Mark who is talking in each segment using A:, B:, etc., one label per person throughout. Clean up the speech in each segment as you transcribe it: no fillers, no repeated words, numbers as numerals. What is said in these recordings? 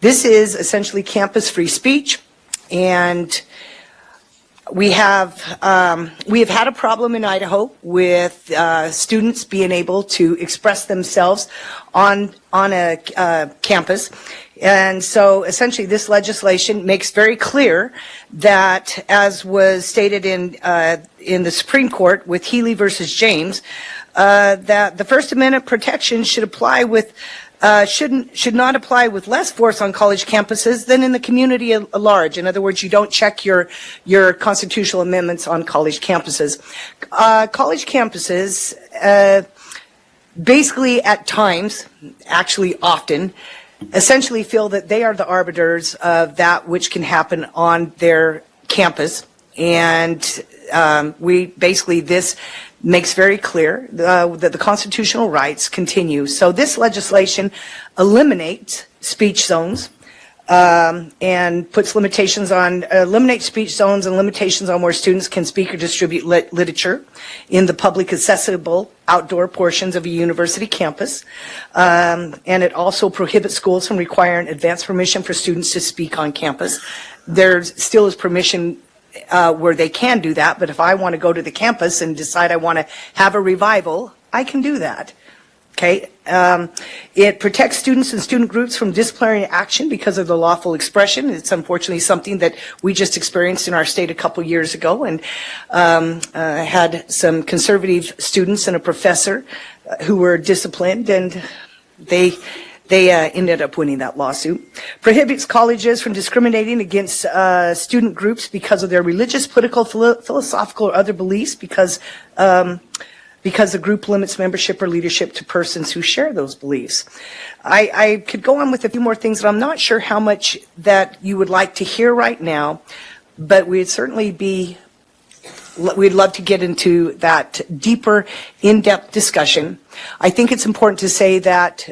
A: This is essentially campus free speech, and we have had a problem in Idaho with students being able to express themselves on a campus. And so essentially this legislation makes very clear that, as was stated in the Supreme Court with Healy versus James, that the First Amendment protection should apply with should not apply with less force on college campuses than in the community at large. In other words, you don't check your constitutional amendments on college campuses. College campuses basically at times, actually often, essentially feel that they are the arbiters of that which can happen on their campus. And this makes very clear that the constitutional rights continue. So this legislation eliminates speech zones and puts eliminates speech zones and limitations on where students can speak or distribute literature in the public accessible outdoor portions of a university campus. And it also prohibits schools from requiring advance permission for students to speak on campus. There still is permission where they can do that, but if I want to go to the campus and decide I want to have a revival, I can do that. Okay. It protects students and student groups from disciplinary action because of the lawful expression. It's unfortunately something that we just experienced in our state a couple years ago, and had some conservative students and a professor who were disciplined, and they ended up winning that lawsuit. Prohibits colleges from discriminating against student groups because of their religious, political, philosophical, or other beliefs, because the group limits membership or leadership to persons who share those beliefs. I could go on with a few more things, but I'm not sure how much that you would like to hear right now, but we'd love to get into that deeper, in-depth discussion. I think it's important to say that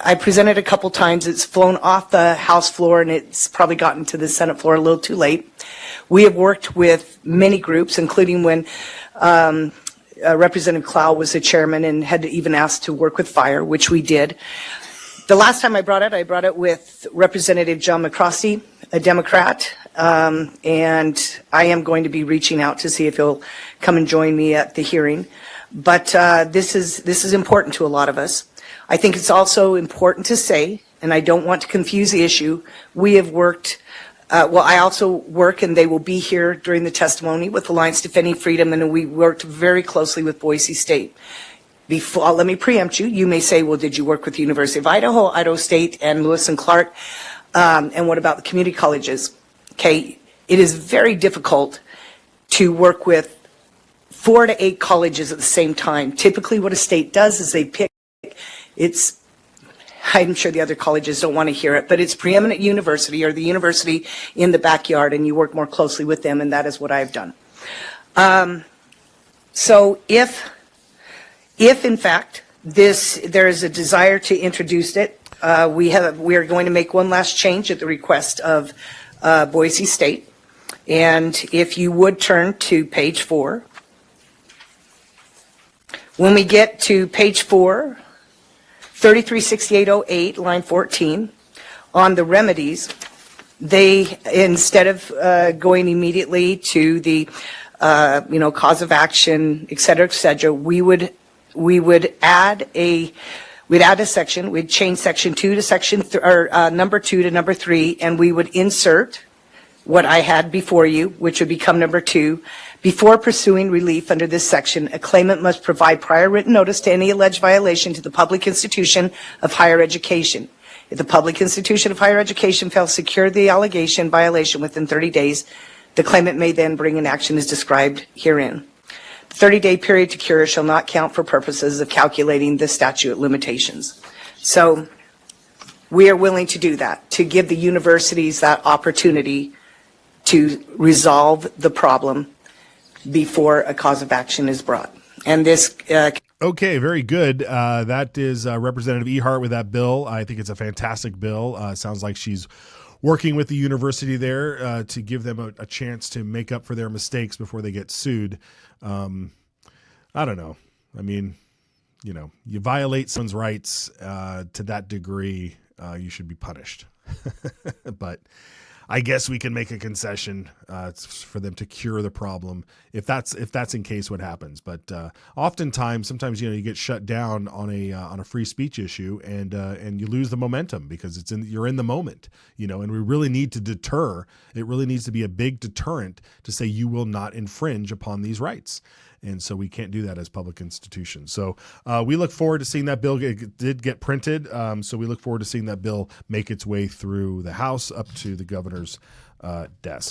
A: I presented a couple times. It's flown off the House floor and it's probably gotten to the Senate floor a little too late. We have worked with many groups, including when Representative Clow was the chairman and had even asked to work with FIRE, which we did. The last time I brought it with Representative John McCroskey, a Democrat, and I am going to be reaching out to see if he'll come and join me at the hearing. But this is important to a lot of us. I think it's also important to say, and I don't want to confuse the issue, we have worked, I also work, and they will be here during the testimony, with Alliance Defending Freedom, and we worked very closely with Boise State. Let me preempt you. You may say, well, did you work with the University of Idaho, Idaho State, and Lewis and Clark? And what about the community colleges? Okay, it is very difficult to work with 4 to 8 colleges at the same time. Typically what a state does is they pick, I'm sure the other colleges don't want to hear it, but it's preeminent university or the university in the backyard, and you work more closely with them, and that is what I've done. So if in fact there is a desire to introduce it, we are going to make one last change at the request of Boise State. And if you would turn to page 4. When we get to page 4, 336808, line 14, on the remedies, they, instead of going immediately to the cause of action, et cetera, we would add a section. We'd change section 2 to number 2 to number 3, and we would insert what I had before you, which would become number 2. Before pursuing relief under this section, a claimant must provide prior written notice to any alleged violation to the public institution of higher education. If the public institution of higher education fails to secure the allegation violation within 30 days, the claimant may then bring an action as described herein. The 30-day period to cure shall not count for purposes of calculating the statute of limitations. So we are willing to do that, to give the universities that opportunity to resolve the problem before a cause of action is brought. And this
B: okay, very good. That is Representative Ehardt with that bill. I think it's a fantastic bill. Sounds like she's working with the university there to give them a chance to make up for their mistakes before they get sued. I don't know. I mean, you violate someone's rights to that degree, you should be punished. But I guess we can make a concession for them to cure the problem if that's in case what happens. But sometimes you get shut down on a free speech issue, and you lose the momentum because you're in the moment, and we really need to deter. It really needs to be a big deterrent to say you will not infringe upon these rights. And so we can't do that as public institutions. So we look forward to seeing that bill did get printed. So we look forward to seeing that bill make its way through the House up to the governor's desk.